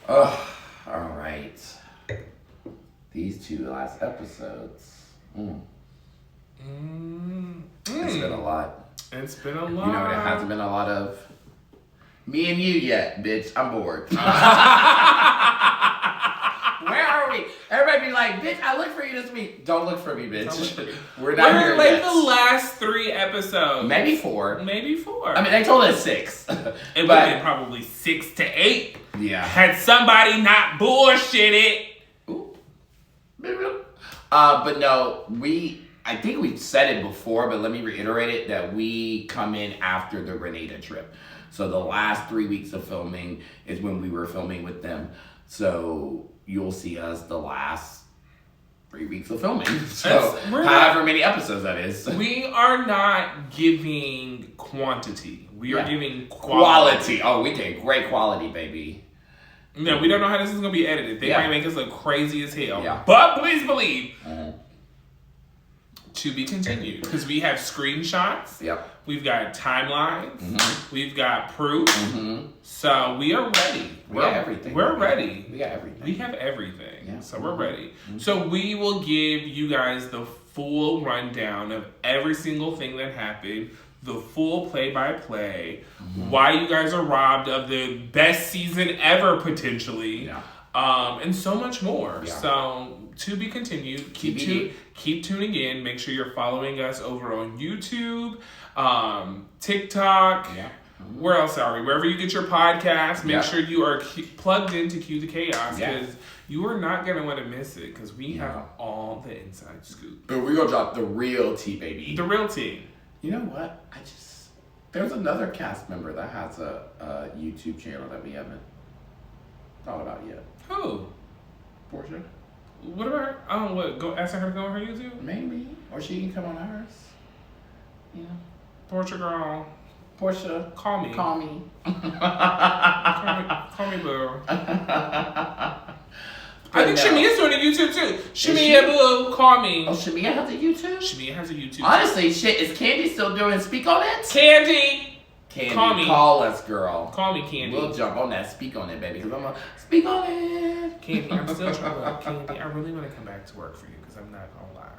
Oh, all right. These 2 last episodes. It's been a lot. It's been a lot. You know what it hasn't been a lot of? Me and you yet, bitch. I'm bored. Where are we? Everybody be like, bitch, I looked for you this week. Don't look for me, bitch. We're not here like yet. the last 3 episodes. Maybe 4. I mean, they told us 6. It would have been probably 6 to 8. Yeah. Had somebody not bullshitted. Ooh. But no, I think we said it before, but let me reiterate it, that we come in after the Grenada trip. So the last 3 weeks of filming is when we were filming with them. So you'll see us the last 3 weeks of filming. So however many episodes that is. We are not giving quantity. We are giving quality. Oh, we get great quality, baby. No, we don't know how this is going to be edited. They might make us look crazy as hell. Yeah. But please believe, to be continued. Because we have screenshots. Yep. We've got timelines. We've got proof. So we are ready. We got everything. We're ready. We got everything. We have everything. Yeah. So we're ready. So we will give you guys the full rundown of every single thing that happened. The full play-by-play. Why you guys are robbed of the best season ever, potentially. Yeah. And so much more. Yeah. So, to be continued. Keep tuning in. Make sure you're following us over on YouTube, TikTok. Yeah. Where else are we? Wherever you get your podcasts, make sure you are plugged into Cue the Chaos, because you are not going to want to miss it, because we have all the inside scoop. But we're going to drop the real tea, baby. The real tea. You know what? There's another cast member that has a YouTube channel that we haven't thought about yet. Who? Portia. What about her? Go ask her to go on her YouTube? Maybe. Or she can come on ours. Yeah. Portia girl. Portia. Call me. Call me. Call me boo. I think Shamia's doing a YouTube too. Shamia boo, call me. Oh, Shamia has a YouTube? Shamia has a YouTube. Honestly, shit, is Candy still doing Speak on It? Candy, call me. Call us, girl. Call me, Candy. We'll jump on that Speak on It, baby, because I'm going to speak on it. Candy, I'm still trying to Candy, I really want to come back to work for you, because I'm not going to lie.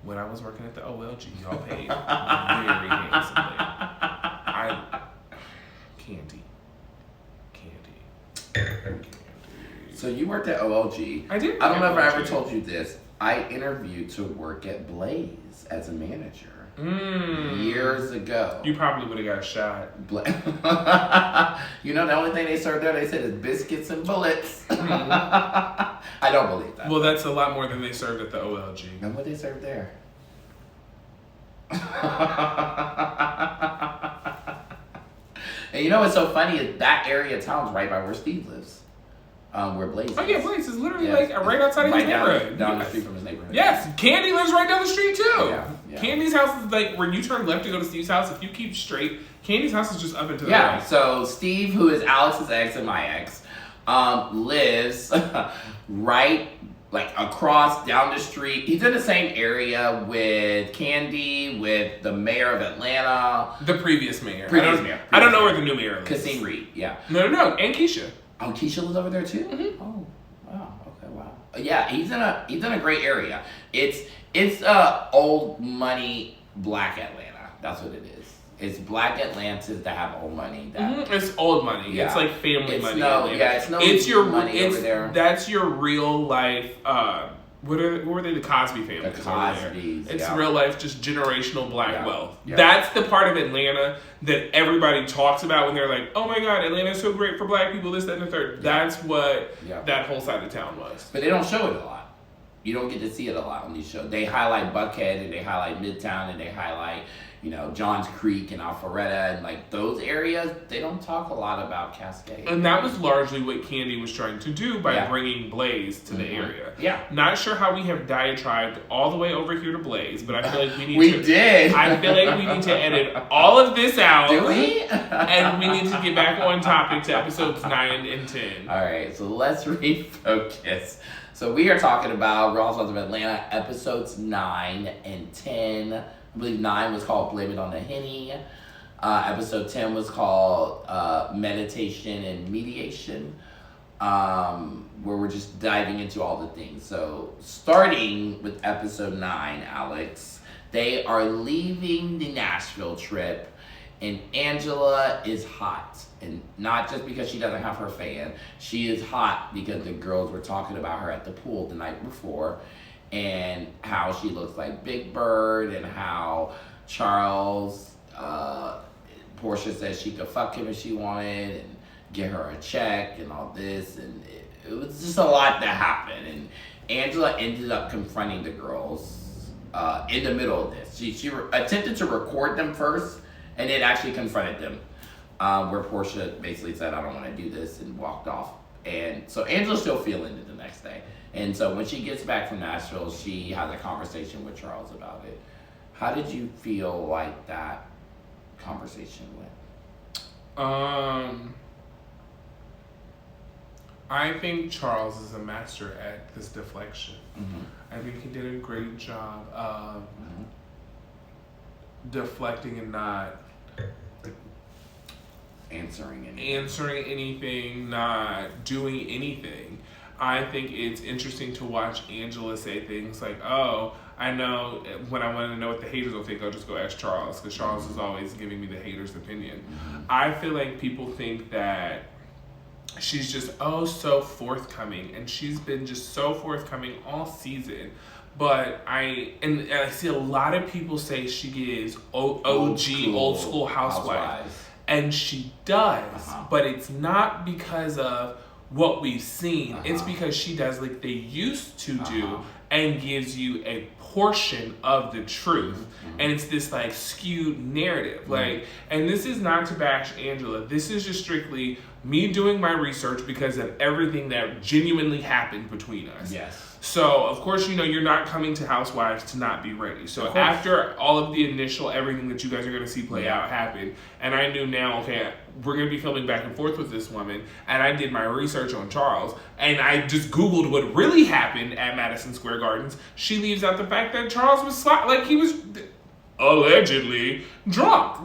When I was working at the OLG, y'all paid very handsomely. Candy. So you worked at OLG. I did. I don't know if I ever told you this. I interviewed to work at Blaze as a manager years ago. You probably would have got shot. You know, the only thing they served there, they said, is biscuits and bullets. I don't believe that. Well, that's a lot more than they served at the OLG. And what they served there? And you know what's so funny is that area of town's right by where Steve lives. Where Blaze is. Oh yeah, Blaze is literally like right outside of his neighborhood. Down the street from his neighborhood. Yes, Candy lives right down the street too. Yeah. Candy's house is like where you turn left to go to Steve's house. If you keep straight, Candy's house is just up and to the right. Yeah, so Steve, who is Alex's ex and my ex, lives right like across down the street. He's in the same area with Candy, with the mayor of Atlanta. The previous mayor. I don't know where the new mayor lives. Kasim Reed, yeah. No, and Keisha. Oh, Keisha lives over there too? Mm-hmm. Oh, wow. Okay, wow. Yeah, he's in a great area. It's old money black Atlanta. That's what it is. It's black Atlantis that have old money. It's old money. Yeah. It's like family money. It's your money over there. That's your real life. Who were they? The Cosby family. The Cosbys. It's real life, just generational black wealth. Yeah. That's the part of Atlanta that everybody talks about when they're like, "Oh my God, Atlanta's so great for black people." This, that, and the third. That's what that whole side of town was. But they don't show it a lot. You don't get to see it a lot on these shows. They highlight Buckhead and they highlight Midtown and they highlight, Johns Creek and Alpharetta and like those areas. They don't talk a lot about Cascade. And that was largely what Candy was trying to do by bringing Blaze to the area. Yeah. Not sure how we have diatribed all the way over here to Blaze, but I feel like we need We did. I feel like we need to edit all of this out. Do we? And we need to get back on topic to episodes 9 and 10. All right, so let's refocus. So we are talking about Real Housewives of Atlanta episodes 9 and 10. I believe 9 was called Blame It on the Henny. Episode 10 was called Meditation and Mediation. where we're just diving into all the things. So, starting with episode 9, Alex, they are leaving the Nashville trip, and Angela is hot. And not just because she doesn't have her fan, she is hot because the girls were talking about her at the pool the night before, and how she looks like Big Bird, and how Charles, Portia says she could fuck him if she wanted, and get her a check and all this, and it was just a lot that happened. And Angela ended up confronting the girls in the middle of this. She attempted to record them first, and then actually confronted them, where Portia basically said, "I don't want to do this," and walked off. And so Angela's still feeling it the next day. And so when she gets back from Nashville, she has a conversation with Charles about it. How did you feel like that conversation went? I think Charles is a master at this deflection. I think he did a great job of deflecting and not answering anything, not doing anything. I think it's interesting to watch Angela say things like, "Oh, I know when I want to know what the haters will think, I'll just go ask Charles, because Charles is always giving me the haters' opinion." I feel like people think that she's just so forthcoming, and she's been just so forthcoming all season. But I see a lot of people say she is old school housewife, and she does, but it's not because of what we've seen. It's because she does like they used to do, and gives you a portion of the truth, and it's this like skewed narrative. Like, and this is not to bash Angela, this is just strictly me doing my research because of everything that genuinely happened between us. Yes. So, of course, you're not coming to Housewives to not be ready. So after all of the initial, everything that you guys are going to see play out happened, and I knew now, okay, we're going to be filming back and forth with this woman, and I did my research on Charles, and I just Googled what really happened at Madison Square Gardens. She leaves out the fact that Charles was, he was allegedly drunk.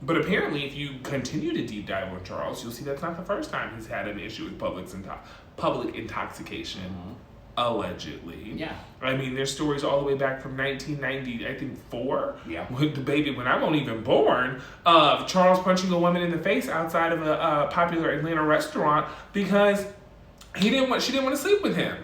But apparently, if you continue to deep dive on Charles, you'll see that's not the first time he's had an issue with public intoxication, allegedly. Yeah. I mean, there's stories all the way back from 1990, I think 4. Yeah. With the baby when I wasn't even born, of Charles punching a woman in the face outside of a popular Atlanta restaurant because she didn't want to sleep with him.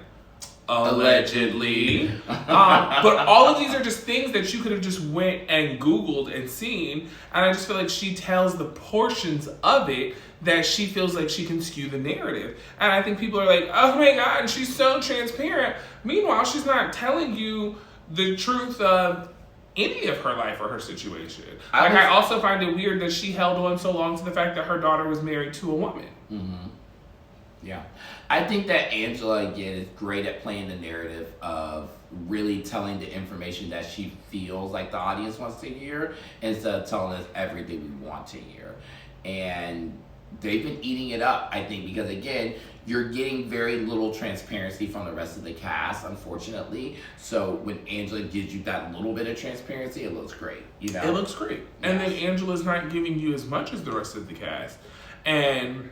Allegedly. But all of these are just things that you could have just went and Googled and seen, and I just feel like she tells the portions of it that she feels like she can skew the narrative. And I think people are like, "Oh my God, she's so transparent." Meanwhile, she's not telling you the truth of any of her life or her situation. I also find it weird that she held on so long to the fact that her daughter was married to a woman. Yeah. I think that Angela, again, is great at playing the narrative of really telling the information that she feels like the audience wants to hear, instead of telling us everything we want to hear. And they've been eating it up, I think, because, again, you're getting very little transparency from the rest of the cast, unfortunately. So when Angela gives you that little bit of transparency, it looks great. It looks great. And then Angela's not giving you as much as the rest of the cast. And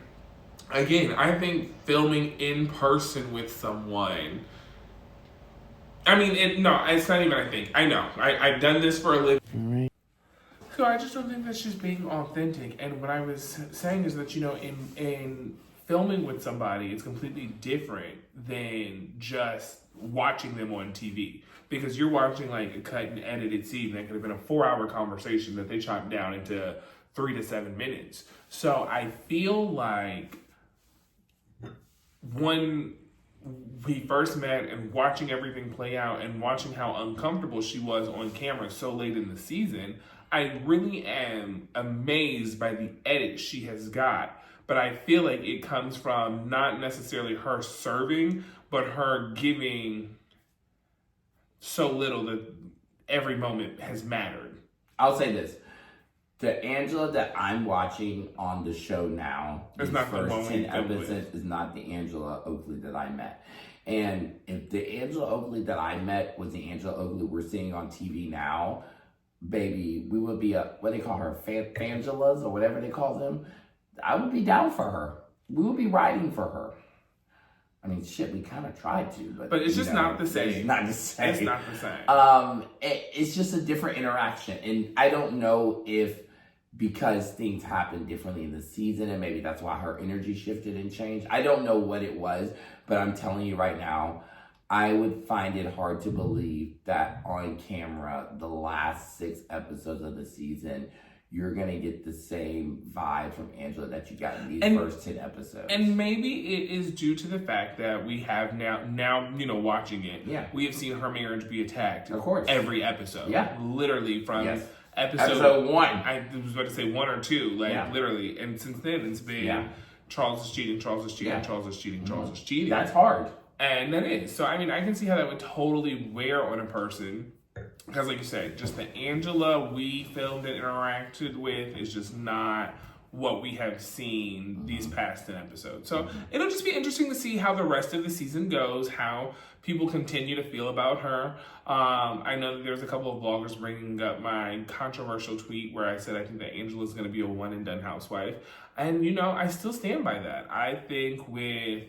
again, I think filming in person with someone, it's not even I think. I know. I've done this for a living. Right. So I just don't think that she's being authentic. And what I was saying is that, in filming with somebody, it's completely different than just watching them on TV. Because you're watching like a cut and edited scene that could have been a 4-hour conversation that they chopped down into 3 to 7 minutes. So I feel like when we first met and watching everything play out and watching how uncomfortable she was on camera so late in the season, I really am amazed by the edit she has got. But I feel like it comes from not necessarily her serving, but her giving so little that every moment has mattered. I'll say this. The Angela that I'm watching on the show now, the first 10 episodes, is not the Angela Oakley that I met. And if the Angela Oakley that I met was the Angela Oakley we're seeing on TV now, baby, we would be what they call her, Fangelas or whatever they call them. I would be down for her. we would be riding for her. I mean, shit, we kind of tried to, but it's just not the same. It's not the same. It's not the same. It's just a different interaction, and I don't know if because things happened differently in the season, and maybe that's why her energy shifted and changed. I don't know what it was, but I'm telling you right now, I would find it hard to believe that on camera, the last 6 episodes of the season, you're going to get the same vibe from Angela that you got in these first 10 episodes. And maybe it is due to the fact that we have now watching it, we have seen her marriage be attacked. Of course. Every episode. Yeah. Literally from episode 1. I was about to say 1 or 2, literally. And since then, it's been Charles is cheating, Charles is cheating, Charles is cheating, Charles is cheating. That's hard. And that is. So, I mean, I can see how that would totally wear on a person. Because, like you said, just the Angela we filmed and interacted with is just not what we have seen these past 10 episodes. So, it'll just be interesting to see how the rest of the season goes, how people continue to feel about her. I know that there's a couple of bloggers bringing up my controversial tweet where I said I think that Angela's going to be a one-and-done housewife. And, I still stand by that. I think with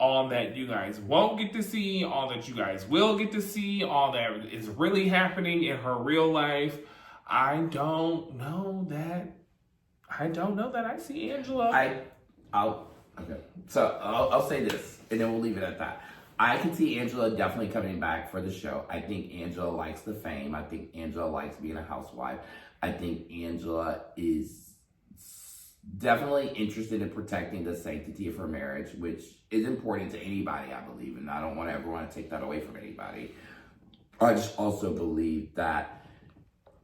all that you guys won't get to see, all that you guys will get to see, all that is really happening in her real life, I don't know that I see Angela. I'll say this, and then we'll leave it at that. I can see Angela definitely coming back for the show. I think Angela likes the fame. I think Angela likes being a housewife. I think Angela is definitely interested in protecting the sanctity of her marriage, which is important to anybody, I believe, and I don't want everyone to take that away from anybody. I just also believe that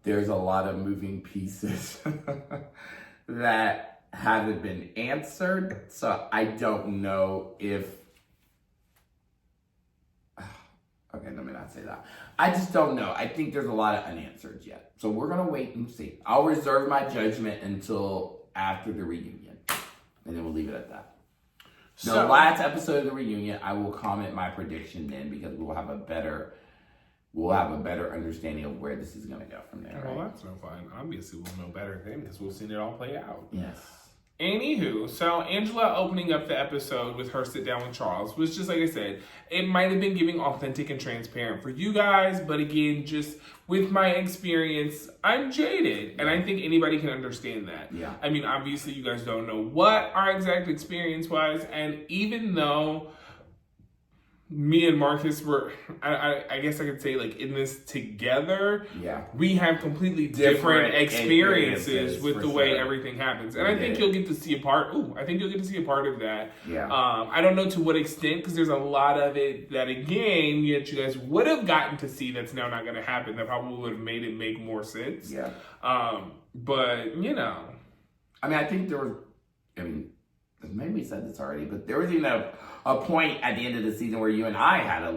there's a lot of moving pieces that haven't been answered, so I don't know if... Okay, let me not say that. I just don't know. I think there's a lot of unanswered yet. So we're going to wait and see. I'll reserve my judgment until after the reunion, and then we'll leave it at that. The last episode of the reunion, I will comment my prediction then, because we'll have a better understanding of where this is going to go from there. Well, that's no fun. Obviously, we'll know better then because we'll see it all play out. Yes. Anywho, so Angela opening up the episode with her sit down with Charles was just, like I said, it might have been giving authentic and transparent for you guys, but again, just with my experience, I'm jaded, and I think anybody can understand that. Yeah. I mean, obviously, you guys don't know what our exact experience was, and even though me and Marcus were, I guess I could say, like, in this together, we have completely different experiences with the way everything happens. And I think you'll get to see a part, of that. Yeah. I don't know to what extent, because there's a lot of it that, again, you guys would have gotten to see that's now not going to happen. That probably would have made it make more sense. Yeah. But, I mean, I think maybe we said this already, but there was even a point at the end of the season where you and I had a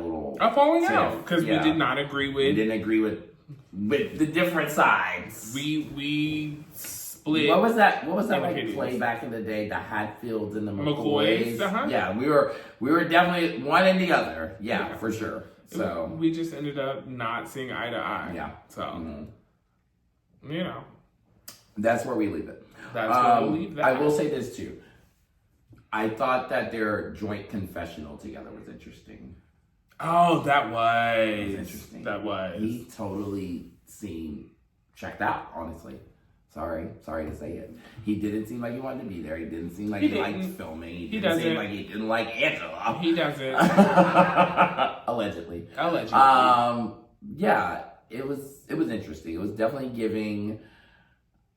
falling out because we did not agree with. We didn't agree with the different sides. We split. What was that like play back in the day? The Hatfields and the McCoys. Yeah, we were definitely one and the other. Yeah, for sure. So we just ended up not seeing eye to eye. Yeah. So that's where we leave it. That's where we'll leave that. I will say this too. I thought that their joint confessional together was interesting. Oh, that was interesting. That was. He totally seemed checked out, honestly. Sorry to say it. He didn't seem like he wanted to be there. He didn't seem like he liked filming. He didn't seem like he didn't like Angela. He doesn't. Allegedly. Yeah, it was interesting. It was definitely giving,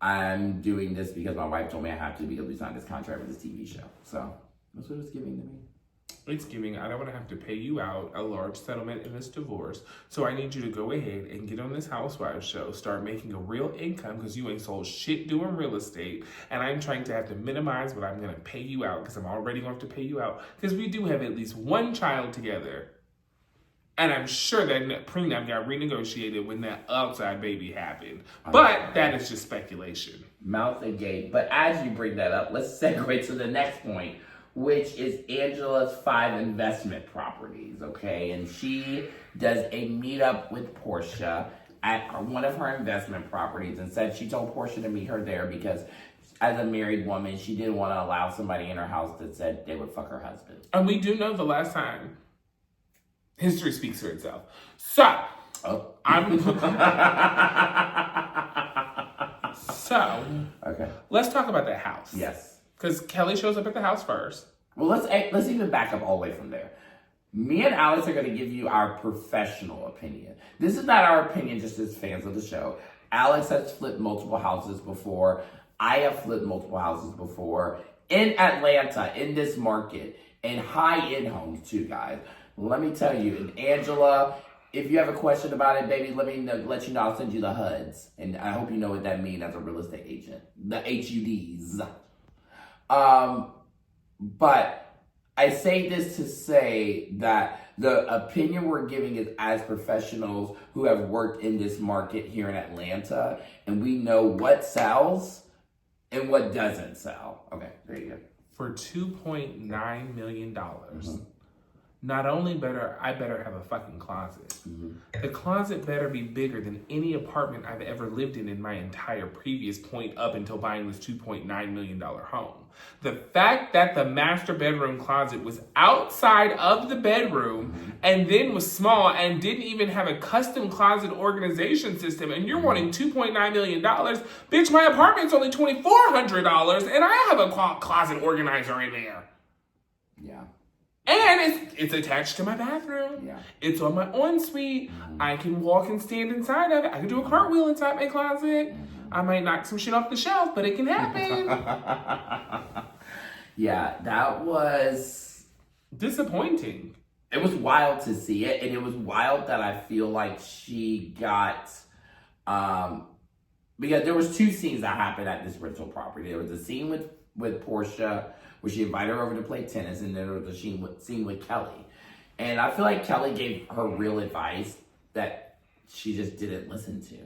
I'm doing this because my wife told me I have to because we signed this contract with this TV show. So that's what it was giving to me. It's giving, I don't want to have to pay you out a large settlement in this divorce. So I need you to go ahead and get on this Housewives show, start making a real income because you ain't sold shit doing real estate. And I'm trying to have to minimize what I'm going to pay you out because I'm already going to have to pay you out because we do have at least one child together. And I'm sure that prenup got renegotiated when that outside baby happened. But that is just speculation. Mouth agape. But as you bring that up, let's segue to the next point, which is Angela's 5 investment properties, okay? And she does a meetup with Portia at one of her investment properties and said she told Portia to meet her there because as a married woman, she didn't want to allow somebody in her house that said they would fuck her husband. And we do know the last time. History speaks for itself. So, So, okay. Let's talk about that house. Yes. Because Kelly shows up at the house first. Well, let's even back up all the way from there. Me and Alex are going to give you our professional opinion. This is not our opinion just as fans of the show. Alex has flipped multiple houses before. I have flipped multiple houses before. In Atlanta, in this market, and high-end homes too, guys. Let me tell you, and Angela, if you have a question about it, baby, let you know. I'll send you the HUDs. And I hope you know what that means as a real estate agent. The HUDs. But I say this to say that the opinion we're giving is as professionals who have worked in this market here in Atlanta, and we know what sells and what doesn't sell. Okay, there you go. For $2.9 million, not only I better have a fucking closet. The closet better be bigger than any apartment I've ever lived in my entire previous point up until buying this $2.9 million home. The fact that the master bedroom closet was outside of the bedroom and then was small and didn't even have a custom closet organization system, and you're wanting $2.9 million, bitch, my apartment's only $2,400 and I have a closet organizer in there. Yeah. And it's attached to my bathroom. Yeah. It's on my ensuite. I can walk and stand inside of it. I can do a cartwheel inside my closet. I might knock some shit off the shelf, but it can happen. Yeah, that was disappointing. It was wild to see it, and it was wild that I feel like she got because there was two scenes that happened at this rental property. There was a scene with Portia where she invited her over to play tennis, and then there was a scene with Kelly. And I feel like Kelly gave her real advice that she just didn't listen to.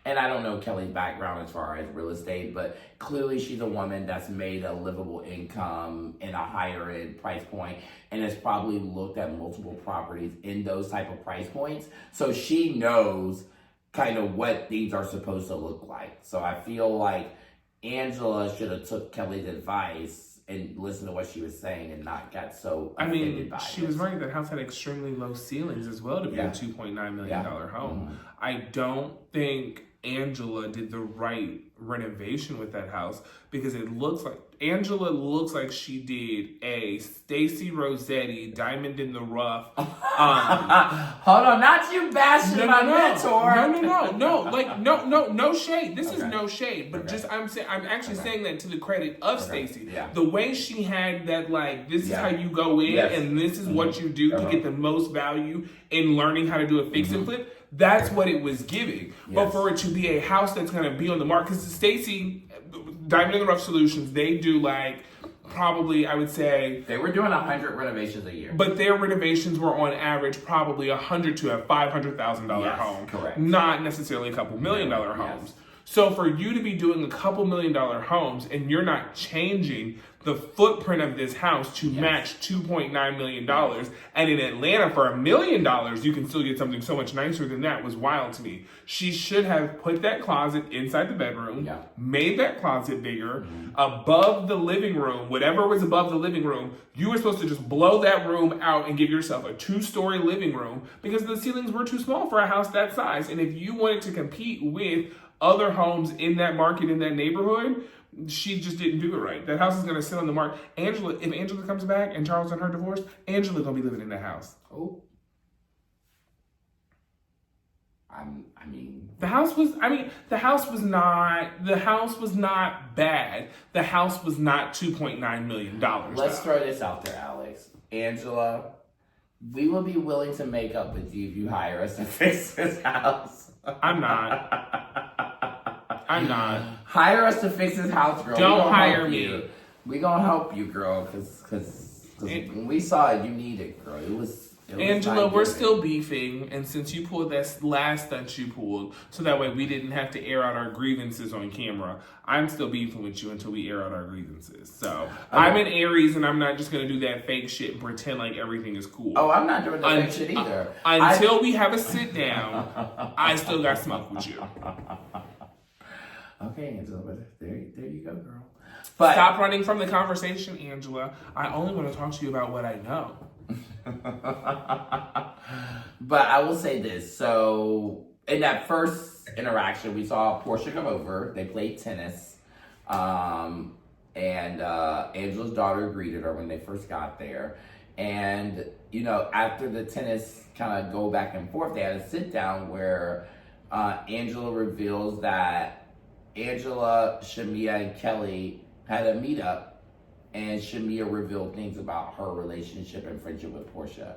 And I don't know Kelly's background as far as real estate, but clearly she's a woman that's made a livable income in a higher end price point and has probably looked at multiple properties in those type of price points. So she knows kind of what things are supposed to look like. So I feel like Angela should have took Kelly's advice and listened to what she was saying and not got so offended by it. She was right. That house had extremely low ceilings as well to be a $2.9 million home. I don't think Angela did the right renovation with that house because Angela looks like she did a Stacey Rossetti Diamond in the Rough. Hold on, not you bashing my mentor. No shade. This is no shade, but just I'm actually saying that to the credit of Stacey. Yeah. The way she had that, like, this is how you go in and this is what you do to get the most value in learning how to do a fix and flip. That's what it was giving. Yes. But for it to be a house that's going to be on the market, because Stacey, Diamond in the Rough Solutions, they do like probably, I would say... They were doing 100 renovations a year. But their renovations were on average probably $100,000 to a $500,000 home. Correct. Not necessarily a couple $1 million homes. Yes. So for you to be doing a couple $1 million homes and you're not changing the footprint of this house to match $2.9 million, and in Atlanta for $1 million, you can still get something so much nicer than that, was wild to me. She should have put that closet inside the bedroom, made that closet bigger, above the living room, whatever was above the living room, you were supposed to just blow that room out and give yourself a 2-story living room because the ceilings were too small for a house that size. And if you wanted to compete with other homes in that market, in that neighborhood, she just didn't do it right. That house is going to sit on the market. If Angela comes back and Charles and her divorce, Angela's going to be living in that house. Oh. The house was not bad. The house was not $2.9 million. Let's throw this out there, Alex. Angela, we will be willing to make up with you if you hire us to fix this house. I'm not. Hire us to fix this house, girl. Don't hire me. We gonna help you, girl, because when we saw it, you needed, girl. It was Angela, we're still beefing, and since you pulled that last stunt you pulled, so that way we didn't have to air out our grievances on camera, I'm still beefing with you until we air out our grievances. So, I'm in Aries, and I'm not just going to do that fake shit and pretend like everything is cool. Oh, I'm not doing the fake shit either. Until we have a sit down, I still got smoke with you. Okay, Angela, there you go, girl. But stop running from the conversation, Angela. I only want to talk to you about what I know. But I will say this. So in that first interaction, we saw Portia come over. They played tennis. And Angela's daughter greeted her when they first got there. And, after the tennis kind of go back and forth, they had a sit down where Angela reveals that Angela, Shamia, and Kelly had a meetup, and Shamia revealed things about her relationship and friendship with Portia.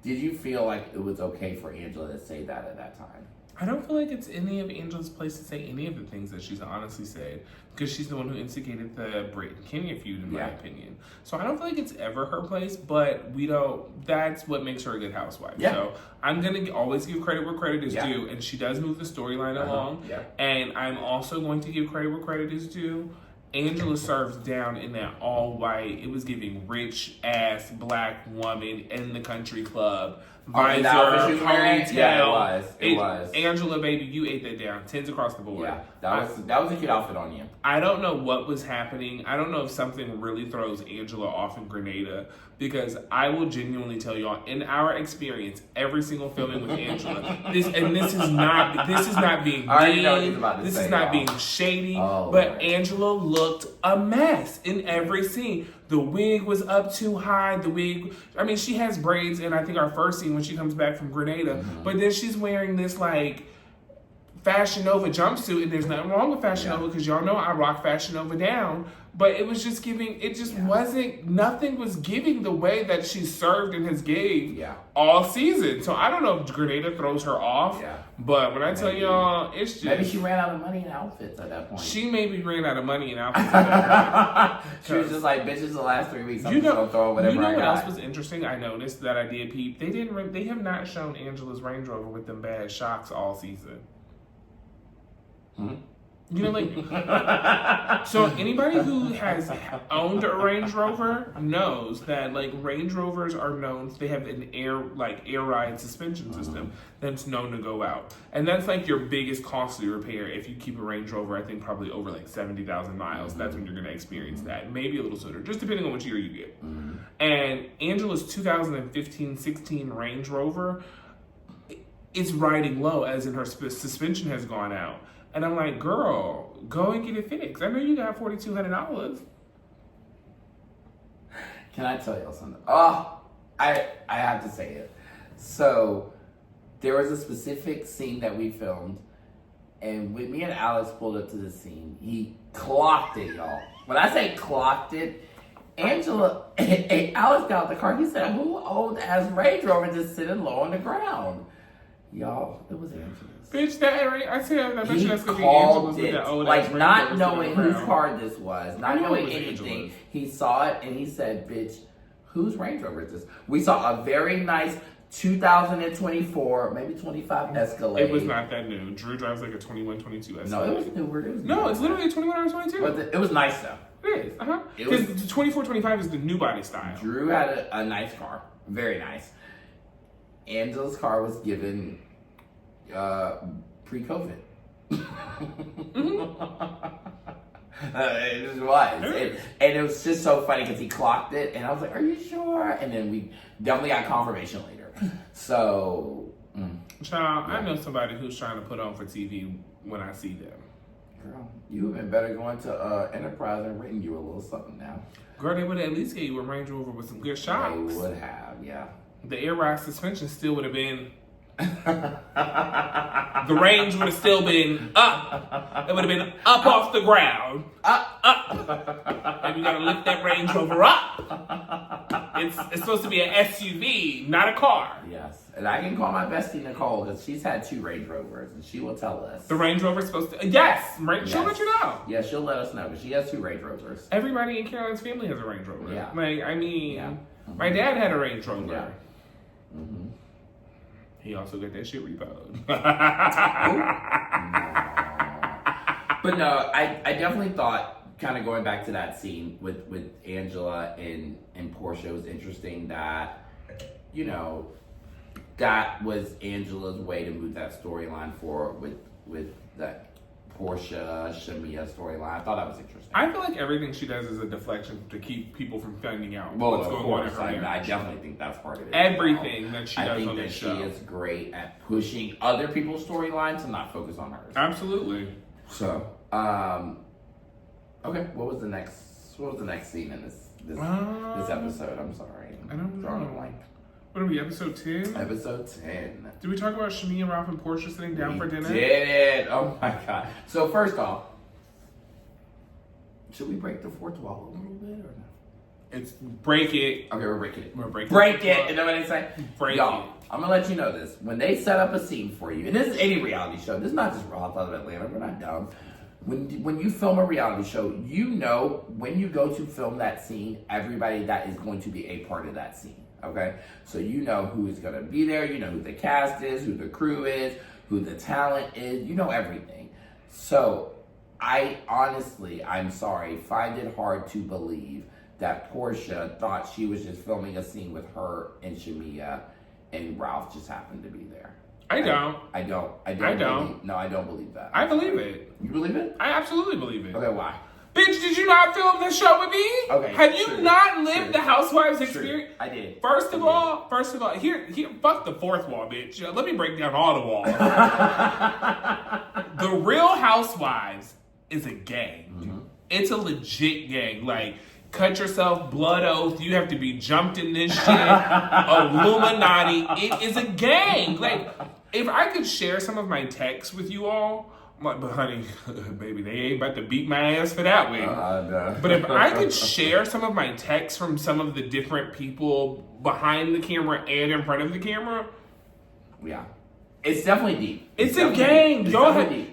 Did you feel like it was okay for Angela to say that at that time? I don't feel like it's any of Angela's place to say any of the things that she's honestly said, because she's the one who instigated the Brayton Kenya feud, in my opinion. So I don't feel like it's ever her place, but that's what makes her a good housewife. Yeah. So I'm going to always give credit where credit is due, and she does move the storyline along. Yeah. And I'm also going to give credit where credit is due. Angela serves down in that all white. It was giving rich ass black woman in the country club. Visor, ponytail. Yeah, it was. Angela, baby, you ate that down. 10s across the board. Yeah, that was a cute outfit on you. I don't know what was happening. I don't know if something really throws Angela off in Grenada, because I will genuinely tell y'all, in our experience, every single filming with Angela, this is not being mean. This is not being shady. But Angela looked a mess in every scene. The wig was up too high. She has braids in, I think, our first scene when she comes back from Grenada. But then she's wearing this, Fashion Nova jumpsuit, and there's nothing wrong with Fashion Nova, because y'all know I rock Fashion Nova down. But it was just giving, nothing was giving the way that she served and has gave all season. So I don't know if Grenada throws her off, but when I tell y'all, it's just... Maybe she ran out of money in outfits at that point. She maybe ran out of money in outfits at that point. She was just like, bitches, the last 3 weeks, I'm just gonna throw whatever I got. What else was interesting? I noticed that I did peep. They have not shown Angela's Range Rover with them bad shocks all season. So anybody who has owned a Range Rover knows that Range Rovers are known, they have an air ride suspension system that's known to go out, and that's your biggest costly repair. If you keep a Range Rover, I think probably over 70,000 miles, that's when you're going to experience that, maybe a little sooner, just depending on which year you get. And Angela's 2015-16 Range Rover is riding low, as in her suspension has gone out. And I'm like, girl, go and get it fixed. I know you got $4,200. Can I tell y'all something? Oh, I have to say it. So, there was a specific scene that we filmed, and when me and Alex pulled up to the scene, he clocked it, y'all. When I say clocked it, Alex got out the car. He said, "Who old ass Range Rover just sitting low on the ground?" Y'all, it was Angela's. Bitch, I said that bitch that's gonna be Angela's with that old like ass not knowing whose car this was, not knowing anything. Angela's. He saw it and he said, "Bitch, whose Range Rover is this?" We saw a very nice 2024, maybe 25 Escalade. It was not that new. Drew drives like a 21, 22 Escalade. No, it was newer. No, it's literally a 21 or 22. But it was nice though. It is, Because 24, 25 is the new body style. Drew had a nice car, very nice. Angela's car was given pre-COVID. It just was. And it was just so funny because he clocked it, and I was like, "Are you sure?" And then we definitely got confirmation later. So, Child, I know somebody who's trying to put on for TV when I see them. Girl, you would have been better going to Enterprise and written you a little something now. Girl, they would have at least gave you a Range Rover with some good shocks. They would have, yeah. The air ride suspension still would have been... the range would have still been up. It would have been up off the ground. Up. And you gotta lift that Range Rover up. It's supposed to be an SUV, not a car. Yes. And I can call my bestie Nicole because she's had 2 Range Rovers and she will tell us. The Range Rover's supposed to... Yes! She'll let you know. Yeah, she'll let us know because she has 2 Range Rovers. Everybody in Caroline's family has a Range Rover. Yeah. My dad had a Range Rover. Yeah. Mm-hmm. He also got that shit repoed. But no, I definitely thought, kind of going back to that scene with Angela and Portia, it was interesting that, that was Angela's way to move that storyline forward with that Portia Shamia storyline. I thought that was interesting. I feel like everything she does is a deflection to keep people from finding out what's going on in her marriage. I definitely think that's part of it. Everything that she does on this show. I think that she is great at pushing other people's storylines and not focus on hers. Absolutely. So, okay, what was the next scene in this episode? I'm sorry. I don't know. Drawing a blank. What are we, episode 10? Episode 10. Did we talk about Shamia, Ralph, and Portia sitting down for dinner? We did. Oh my god. So first off, should we break the fourth wall a little bit or no? It's break it. Okay, we're breaking it. We're breaking break it. You know what they say? Break Y'all, it. I'm gonna let you know this. When they set up a scene for you, and this is any reality show. This is not just Raw Out of Atlanta. We're not dumb. When you film a reality show, you know when you go to film that scene, everybody that is going to be a part of that scene. Okay? So you know who is going to be there. You know who the cast is, who the crew is, who the talent is. You know everything. So I honestly, I'm sorry, find it hard to believe that Portia thought she was just filming a scene with her and Shamia and Ralph just happened to be there. I don't. I don't believe that. I believe it. You believe it? I absolutely believe it. Okay, why? Bitch, did you not film this show with me? Okay. Have you not lived the Housewives experience? I did. First of all, here, fuck the fourth wall, bitch. Let me break down all the walls. The Real Housewives is a gang. Mm-hmm. It's a legit gang. Like, cut yourself, blood oath. You have to be jumped in this shit. Illuminati. It is a gang. Like, if I could share some of my texts with you all, I'm like, but honey, baby, they ain't about to beat my ass for that way. No. But if I could share some of my texts from some of the different people behind the camera and in front of the camera. Yeah. It's definitely deep. It's a gang.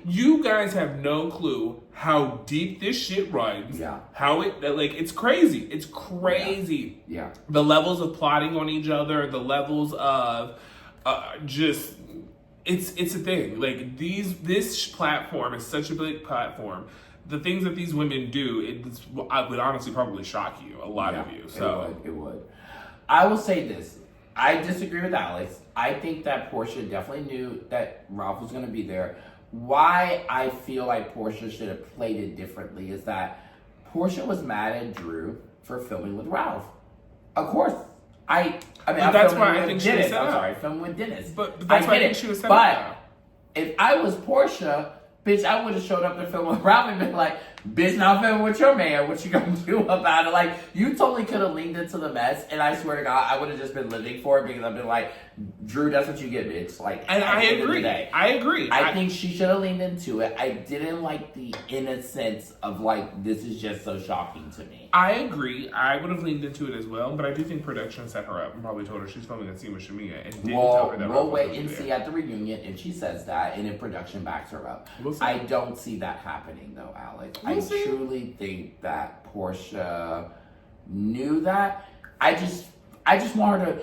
You guys have no clue how deep this shit runs. Yeah. How it's crazy. It's crazy. Yeah. The levels of plotting on each other, the levels of it's a thing. Like this platform is such a big platform. The things that these women do, I would honestly probably shock you, a lot of you. So it would. I will say this. I disagree with Alex. I think that Portia definitely knew that Ralph was going to be there. Why I feel like Portia should have played it differently is that Portia was mad at Drew for filming with Ralph. Of course. I that's why I think she was set up. I'm sorry, filming with Dennis. But that's why I think she was set up. But if I was Portia, bitch, I would have showed up to film with Ralph and been like, bitch, now filming with your man. What you gonna do about it? Like, you totally could have leaned into the mess, and I swear to God, I would have just been living for it because I've been like, Drew, that's what you get, bitch. Like, and I agree. I think she should have leaned into it. I didn't like the innocence of like, this is just so shocking to me. I agree. I would have leaned into it as well, but I do think production set her up and probably told her she's filming a scene with Shamia and didn't tell her that. We'll wait and see at the reunion if she says that and if production backs her up. I don't see that happening though, Alex. I truly think that Portia knew that. I just want her to.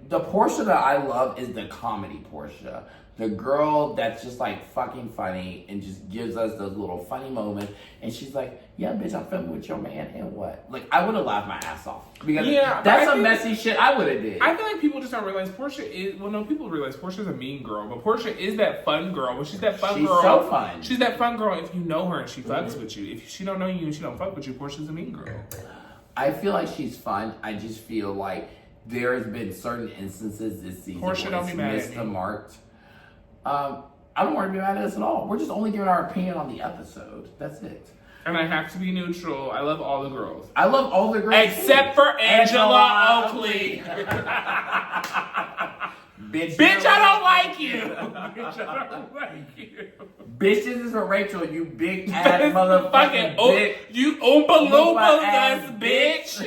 The Portia that I love is the comedy Portia. The girl that's just like fucking funny and just gives us those little funny moments. And she's like, yeah, bitch, I'm filming with your man and what? Like, I would have laughed my ass off. Because that's some messy shit I would have did. I feel like people just don't realize Portia is, people realize Portia's a mean girl. But Portia is that fun girl. But she's that fun girl. She's so fun. She's that fun girl if you know her and she fucks with you. If she don't know you and she don't fuck with you, Portia's a mean girl. I feel like she's fun. I just feel like there has been certain instances this season Portia, where it's missed the mark. I don't want to be mad at us at all. We're just only giving our opinion on the episode. That's it. And I have to be neutral. I love all the girls. I love all the girls. Except for Angela Oakley. Bitch, I don't like you. Bitch, I don't like you. Bitch, this is for Rachel, you big ass motherfucking bitch. You Oompa Loompa ass bitch.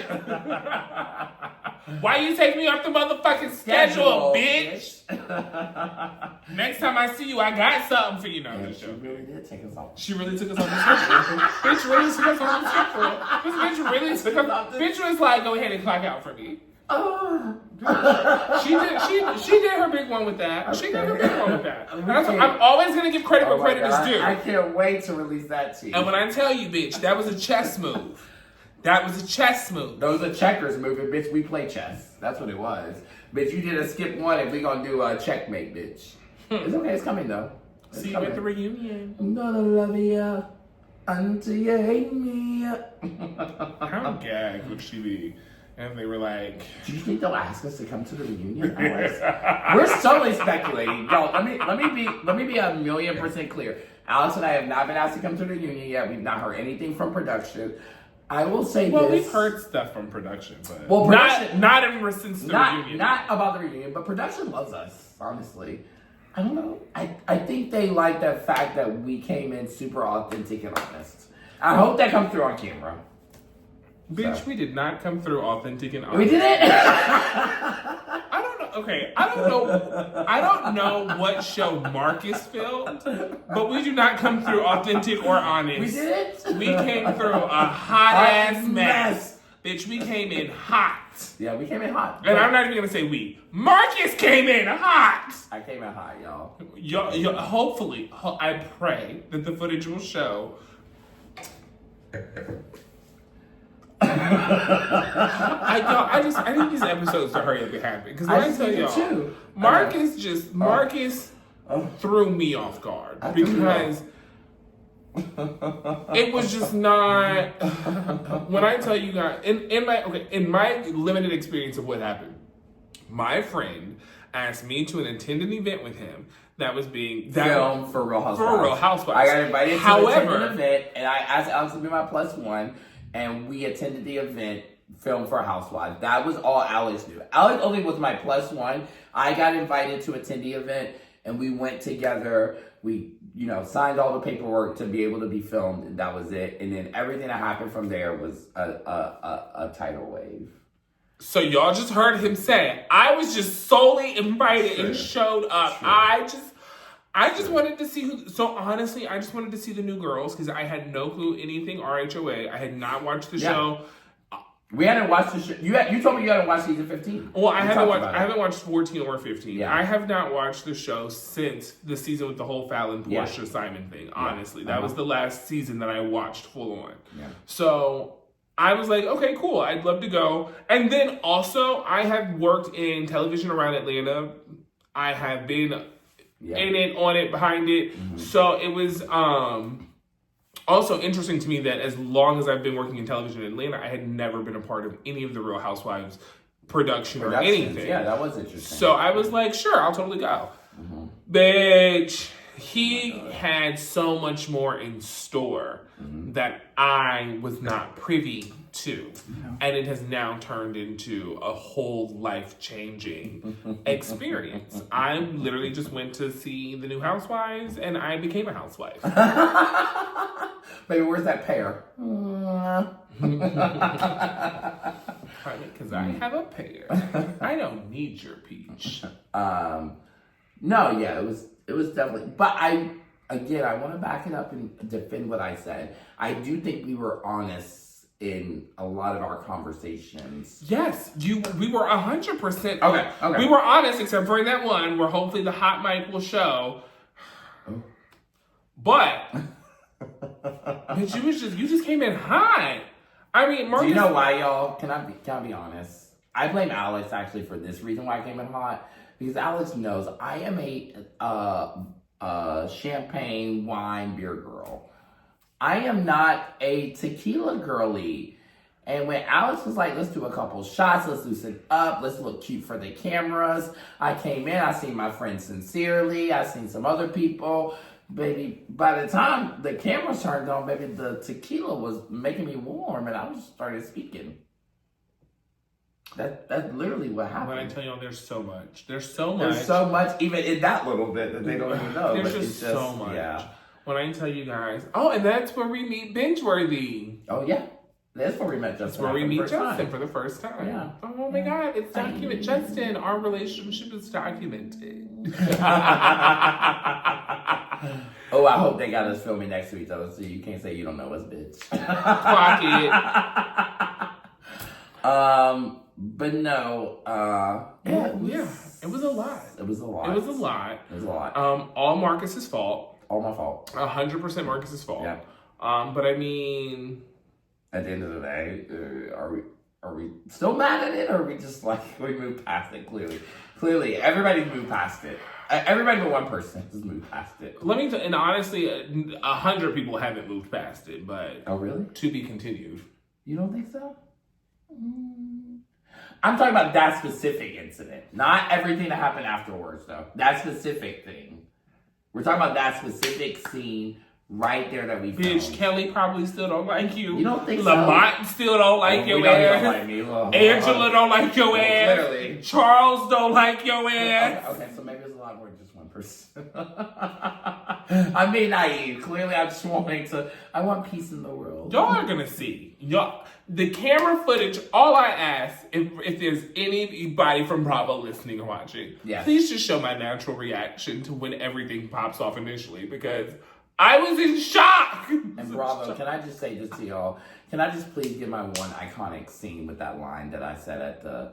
Why you take me off the motherfucking schedule, bitch? Next time I see you, I got something for you. Yeah, she really did take us off. She really took us off the schedule. Bitch really took us off the schedule. This bitch really took us off. Bitch was like, go ahead and clock out for me. She did her big one with that. Okay. She did her big one with that. I'm always gonna give credit where credit is due. I can't wait to release that to you. And when I tell you, bitch, that was a chess move. That was a chess move. That was a checkers move, and bitch, we play chess. That's what it was. Bitch, you did a skip one, and we gonna do a checkmate, bitch. It's okay, it's coming though. See you at the reunion. I'm gonna love you until you hate me. How gagged would she be? And they were like, "Do you think they'll ask us to come to the reunion?" We're solely speculating. Yo, let me be 1,000,000% clear. Alex and I have not been asked to come to the reunion yet. We've not heard anything from production. I will say well, this. we've heard stuff from production, but production, not ever since the reunion. Not about the reunion, but production loves us, honestly. I don't know. I think they like the fact that we came in super authentic and honest. I hope that comes through on camera. Bitch, we did not come through authentic and honest. We didn't? I don't know. Okay, I don't know what show Marcus filmed, but we do not come through authentic or honest. We didn't? We came through a hot ass mess. Bitch, we came in hot. Yeah, we came in hot. And I'm not even gonna say we. Marcus came in hot. I came in hot, y'all. Hopefully, I pray that the footage will show. I need these episodes to hurry up and happen because when I tell y'all, Marcus threw me off guard because it was just not. When I tell you guys, in my limited experience of what happened, my friend asked me to attend an event with him that was being filmed for Real Housewives. For Real Housewives. I got invited to attend an event, and I asked Alex to be my +1. And we attended the event, filmed for Housewives. That was all Alex knew. Alex only was my +1. I got invited to attend the event, and we went together. We, signed all the paperwork to be able to be filmed, and that was it. And then everything that happened from there was a tidal wave. So y'all just heard him say, I was just solely invited and showed up. True. I just wanted to see who. So honestly, I just wanted to see the new girls because I had no clue anything RHOA. I had not watched the show. We hadn't watched the show. You told me you hadn't watched season 15. Well, I haven't watched 14 or 15. Yeah. I have not watched the show since the season with the whole Fallon Portia Simon thing. Honestly, that was the last season that I watched full on. Yeah. So I was like, okay, cool. I'd love to go. And then also, I have worked in television around Atlanta. I have been in it, on it, behind it. Mm-hmm. So it was also interesting to me that as long as I've been working in television in Atlanta, I had never been a part of any of the Real Housewives production or anything. Yeah, that was interesting. So I was like, sure, I'll totally go. Mm-hmm. Bitch, he had so much more in store that I was not privy to. And it has now turned into a whole life-changing experience. I literally just went to see the new Housewives and I became a housewife. Baby, where's that pear? Because I have a pear. I don't need your peach. No, yeah, it was definitely, but I want to back it up and defend what I said. I do think we were honest in a lot of our conversations. Yes, we were 100%. Okay. We were honest, except for in that one where hopefully the hot mic will show. But bitch, you just came in hot. I mean, Marcus, do you know why, y'all? Can I be honest? I blame Alex actually for this reason why I came in hot. Because Alex knows I am a champagne, wine, beer girl. I am not a tequila girly. And when Alex was like, let's do a couple shots, let's loosen up, let's look cute for the cameras. I came in, I seen my friend Sincerely, I seen some other people. Baby, by the time the cameras turned on, baby, the tequila was making me warm and I just started speaking. That's literally what happened. When I tell y'all, there's so much. There's so much, even in that little bit that they don't even know. There's just so much. Yeah. When I tell you guys, and that's where we meet Bingeworthy. Oh yeah, that's where we met Justin. That's where we meet Justin for the first time. Yeah. Oh my God, it's documented. Justin, our relationship is documented. Oh, I hope they got us filming next to each other so you can't say you don't know us, bitch. Clock it. But no, it was a lot. It was a lot. All Marcus's fault. All my fault. 100% Marcus's fault. Yeah. But I mean, at the end of the day, are Are we still mad at it, or are we just like, we moved past it, Clearly, everybody's moved past it. Everybody but one person has moved past it. And honestly, 100 people haven't moved past it, but... Oh, really? To be continued. You don't think so? I'm talking about that specific incident. Not everything that happened afterwards, though. That specific thing. We're talking about that specific scene right there that we filmed. Bitch, Kelly probably still don't like you. You don't think so? Lamont still don't like your ass. Don't like me. Angela don't like your ass. Clearly. Charles don't like your ass. Okay, so maybe it's a lot more than just one person. I'm being naive. Clearly, I'm just I want peace in the world. Y'all are gonna see. The camera footage, all I ask, if there's anybody from Bravo listening or watching, please just show my natural reaction to when everything pops off initially, because I was in shock. And Bravo, can I just say this to y'all? Can I just please give my one iconic scene with that line that I said at the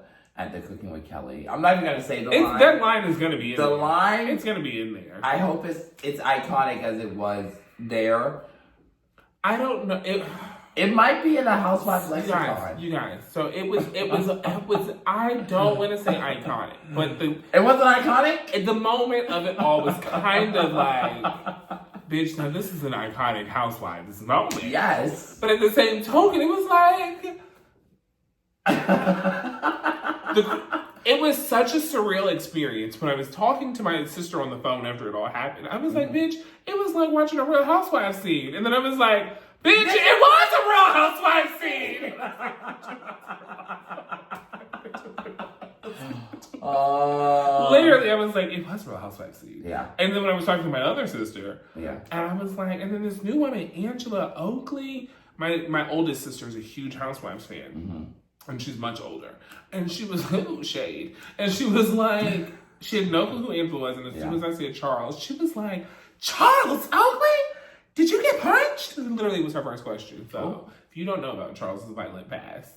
Cooking with Kelly? I'm not even gonna say the line. That line is gonna be in there. The line? It's gonna be in there. I hope it's iconic as it was there. I don't know. It might be in the Housewives lexicon. You guys. So it was. I don't want to say iconic, but it wasn't iconic. At the moment of it all was kind of like, bitch. Now this is an iconic Housewives moment. Yes. But at the same token, it was like. It was such a surreal experience when I was talking to my sister on the phone after it all happened. I was like, bitch, it was like watching a Real Housewives scene. And then I was like, bitch, it was a Real Housewives scene. Literally, I was like, it was a Real Housewives scene. Yeah. And then when I was talking to my other sister, and I was like, and then this new woman, Angela Oakley, my oldest sister is a huge Housewives fan. Mm-hmm. And she's much older. And she was, shade. And she was like, she had no clue who Angela was. And as soon as I said Charles, she was like, Charles Oakley? Did you get punched? And literally was her first question. So if you don't know about Charles' violent past.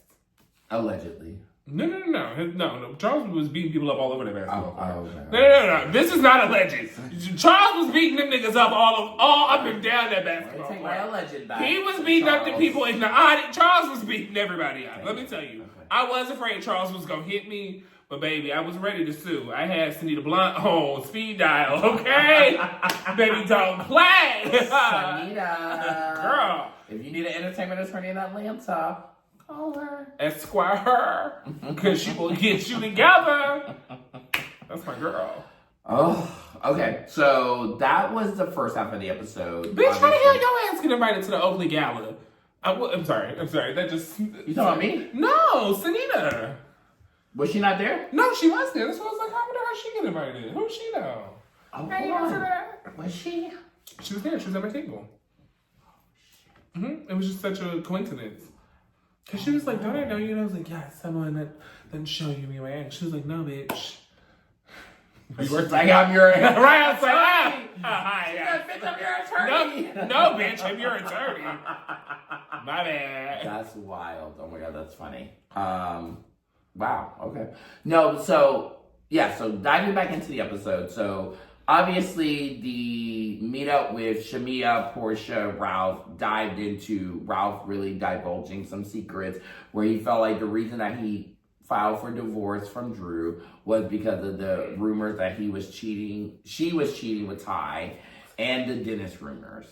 Allegedly. No. Charles was beating people up all over the basketball court. Okay. No. This is not alleged. Charles was beating them niggas up all up and down that basketball court. My alleged back. He was beating up the people in the audience. Charles was beating everybody up. Let me tell you. I was afraid Charles was going to hit me, but baby, I was ready to sue. I had Sunita Blunt on speed dial, okay? Baby, don't play. Sunita. Girl. If you need an entertainment attorney in Atlanta, call her. Esquire her, because she will get you together. That's my girl. Oh, okay. So that was the first half of the episode. Bitch, how the hell your ass get invited to the Oakley Gala? I'm sorry. That just... You talking about me? No, Sunita. Was she not there? No, she was there. That's why I was like, how did she get invited? Who she know? Oh, was she? She was there. She was at my table. It was just such a coincidence. Because she was like, don't I know you? And I was like, yeah, someone that didn't show you me way. She was like, no, bitch. You were like, I'm your right. I was like, hi. Bitch, I'm your attorney. No, bitch, I'm your attorney. My bad. That's wild. Oh my God, that's funny. Wow. Okay. No. So diving back into the episode. So obviously the meetup with Shamia, Portia, Ralph dived into Ralph really divulging some secrets where he felt like the reason that he filed for divorce from Drew was because of the rumors that she was cheating with Ty and the dentist rumors.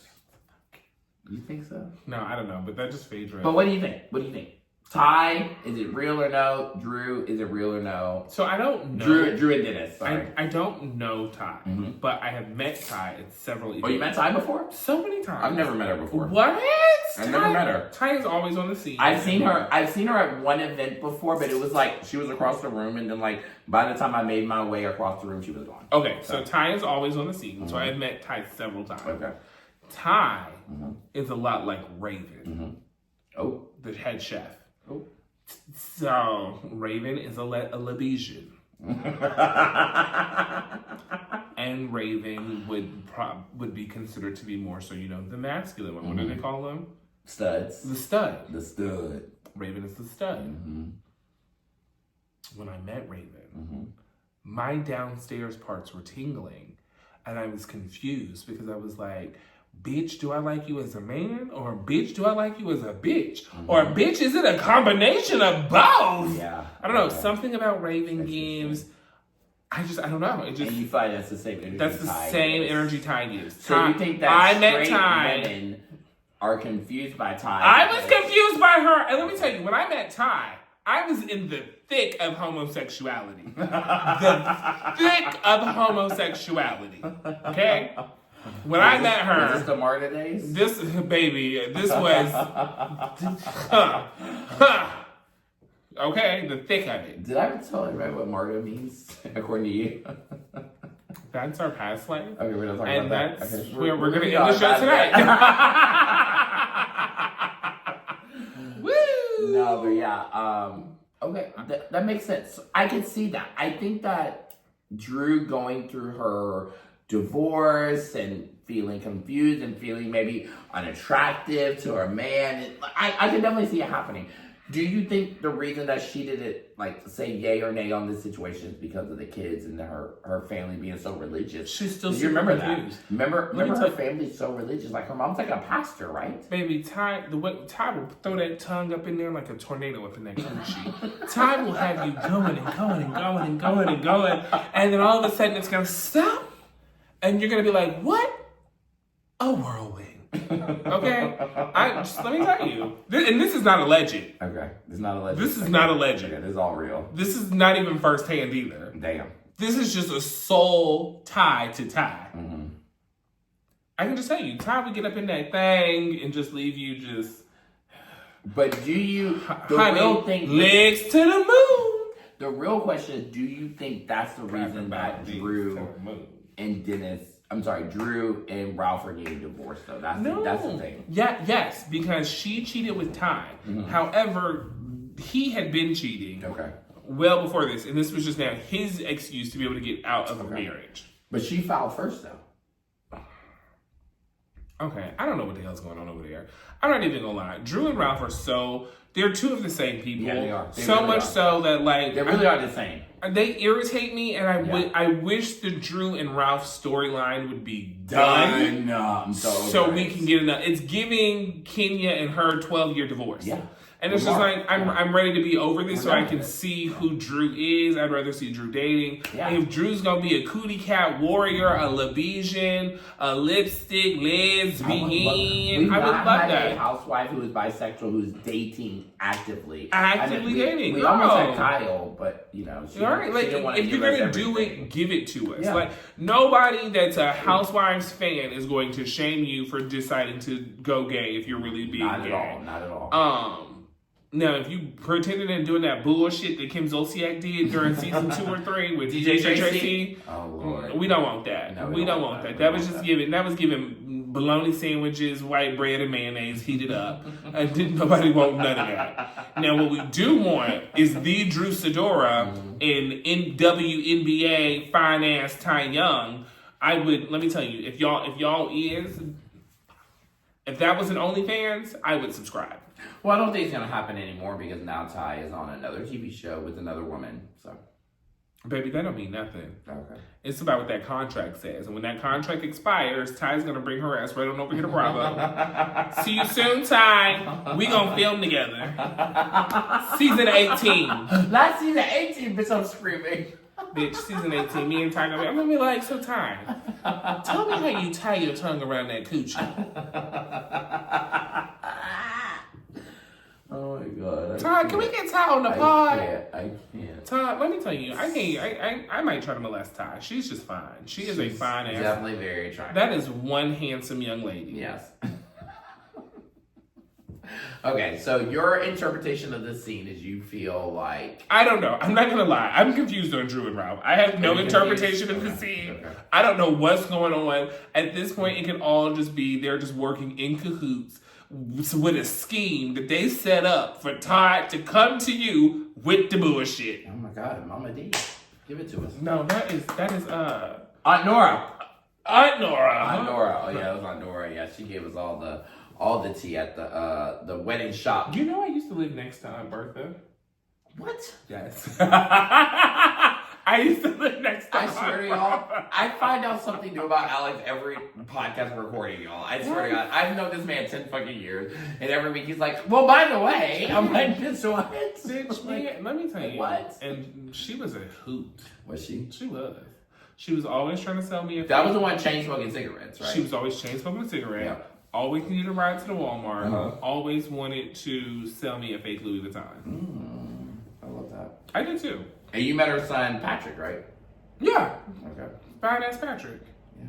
You think so? No, I don't know, but that just fades right. But what do you think? Ty, is it real or no? Drew, is it real or no? So I don't know. Drew and Dennis, sorry. I don't know Ty, but I have met Ty at several events. Oh, you met Ty before? So many times. I've never met her before. What? I've never met her. Ty is always on the scene. I've seen her at one event before, but it was like she was across the room, and then like by the time I made my way across the room, she was gone. Okay, so Ty is always on the scene. So I have met Ty several times. Okay. Ty is a lot like Raven. Oh. The head chef. Oh. So Raven is a Lebesian. And Raven would be considered to be more so, the masculine one. What do they call them? Studs. The stud. The stud. Raven is the stud. When I met Raven, my downstairs parts were tingling, and I was confused because I was like, bitch, do I like you as a man? Or bitch, do I like you as a bitch? Or bitch, is it a combination of both? Yeah. I don't know. Something about Raven gives. I don't know. It just. And you find that's the same energy. That's the same energy Ty gives. So you think that straight women are confused by Ty? I was confused by her. And let me tell you, when I met Ty, I was in the thick of homosexuality. The thick of homosexuality. Okay? When I met her... Was this the Marta days? This was... Okay, the thick of it. Did I ever tell everybody what Marta means, according to you? That's our past life. Okay, we're not talking about that. Okay. We're going to end the show tonight. Woo! No, but yeah. Okay, that makes sense. I can see that. I think that Drew going through her divorce and feeling confused and feeling maybe unattractive to her man, I can definitely see it happening. Do you think the reason that she didn't say yay or nay on this situation is because of the kids and her family being so religious? She's still. Do you remember confused. that? Remember her family's so religious. Like her mom's like a pastor, right? Baby, Ty will throw that tongue up in there like a tornado up in that coochie. Ty will have you going and going and going and going and going, and then all of a sudden it's gonna stop, and you're gonna be like, "What? A whirlwind." Okay, let me tell you, and this is not alleged. Okay, it's not alleged. This is not alleged. Okay, this is all real. This is not even firsthand either. Damn. This is just a soul tie to Ty. Mm-hmm. I can just tell you, Ty would get up in that thing and just leave you just. But do you? The honey, real thing. Legs to the moon. The real question is, do you think that's the reason that Drew and Drew and Ralph are getting divorced, though? That's the thing. Yeah, yes, because she cheated with Ty. Mm-hmm. However, he had been cheating well before this, and this was just now his excuse to be able to get out of a marriage. But she filed first, though. Okay, I don't know what the hell's going on over there. I'm not even gonna lie. Drew and Ralph they're two of the same people. Yeah, they are. So really much so that they really are the same. They irritate me, and I wish the Drew and Ralph storyline would be done. So we can get enough. It's giving Kenya and her 12-year divorce. Yeah. And it's just like, I'm ready to be over this so I can see who Drew is. I'd rather see Drew dating. Yeah. If Drew's going to be a cootie cat warrior, a Lebesian, a lipstick, lesbian, I would love that. A housewife who is bisexual who's dating actively. Dating. We almost had Kyle, but, she if you're going to do it, give it to us. Yeah. Like, nobody that's a Housewives fan is going to shame you for deciding to go gay if you're really being gay. Not at all. Now, if you pretended and doing that bullshit that Kim Zolciak did during season 2 or 3 with DJ Tracy, oh Lord, we don't want that. No, we don't want that. That was giving bologna sandwiches, white bread, and mayonnaise heated up. And nobody want none of that. Now, what we do want is the Drew Sidora in WNBA fine ass Ty Young. Let me tell you, if that was an OnlyFans, I would subscribe. Well, I don't think it's going to happen anymore because now Ty is on another TV show with another woman. So, baby, that don't mean nothing. Okay. It's about what that contract says. And when that contract expires, Ty's going to bring her ass right on over here to Bravo. See you soon, Ty. We going to film together. Season 18. Not season 18, bitch, I'm screaming. Bitch, season 18, me and Ty I'm going to be like, so Ty, tell me how you tie your tongue around that coochie. Oh my God. Todd, can we get Ty on the pod? I can't. Todd, let me tell you, I might try to molest Ty. She's just fine. She's a fine ass. Definitely very attractive. That is one handsome young lady. Yes. Okay, so your interpretation of this scene is you feel like... I don't know. I'm not going to lie. I'm confused on Drew and Ralph. I have no interpretation of the scene. Okay. I don't know what's going on. At this point, it can all just be they're just working in cahoots with a scheme that they set up for Todd to come to you with the bullshit. Oh my God, Mama D, give it to us. No, that is Aunt Nora. Aunt Nora. Aunt Nora. Oh yeah, it was Aunt Nora. Yeah, she gave us all the tea at the wedding shop. You know, I used to live next to Aunt Bertha. What? Yes. I used to live next to I swear to y'all, I find out something new about Alex every podcast recording, y'all. I swear to God, I've known this man 10 fucking years, and every week he's like, well, by the way, I'm like, bitch, what? Bitch, Like, let me tell you. what? And she was a hoot. Was she? She was. She was always trying to sell me a That was the one chain smoking cigarettes, right? She was always chain smoking a cigarette. Yeah. Always needed a ride to the Walmart. Uh-huh. Always wanted to sell me a fake Louis Vuitton. I love that. I did too. And you met her son, Patrick, right? Yeah. Okay. Fine ass Patrick. Yeah.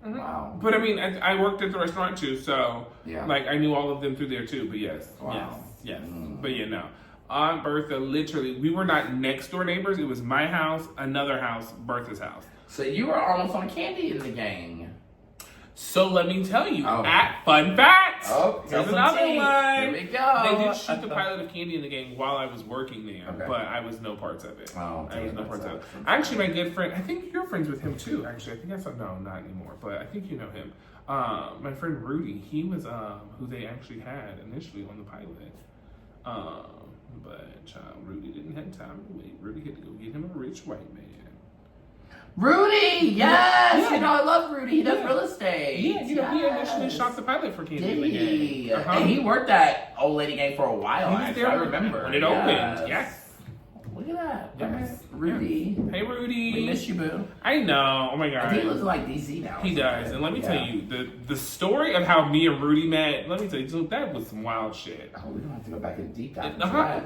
Mm-hmm. Wow. But I mean, I worked at the restaurant too, so Yeah. like I knew all of them through there too. But yes, Wow. yes. But yeah, no. Aunt Bertha, literally, we were not next door neighbors. It was my house, another house, Bertha's house. So you were almost on Candy in the gang. So let me tell you, at Fun Facts, here's another one. Here we go. They did shoot the pilot of Candy in the Gang while I was working there, Okay. but I was no parts of it. Oh, I was no parts of it. sucks. Actually, my good friend, I think you're friends with him too. Actually, I think I saw no, not anymore, but I think you know him. My friend Rudy, he was who they actually had initially on the pilot. But Rudy didn't have time to wait. Rudy had to go get him a rich white man. Rudy, yes! You know, I love Rudy. He does real estate. Yeah, you know, he initially shot the pilot for Candy in the Did Gang. he? And he worked at Old Lady Gang for a while, He was actually. there I remember. when it opened. Yes. Look at that. Yes. Rudy. Hey, Rudy. We miss you, boo. I know. Oh my God. I think he lives in like DC now. He does. And let me tell you, the story of how me and Rudy met, let me tell you, that was some wild shit. Oh, we don't have to go back in deep dive.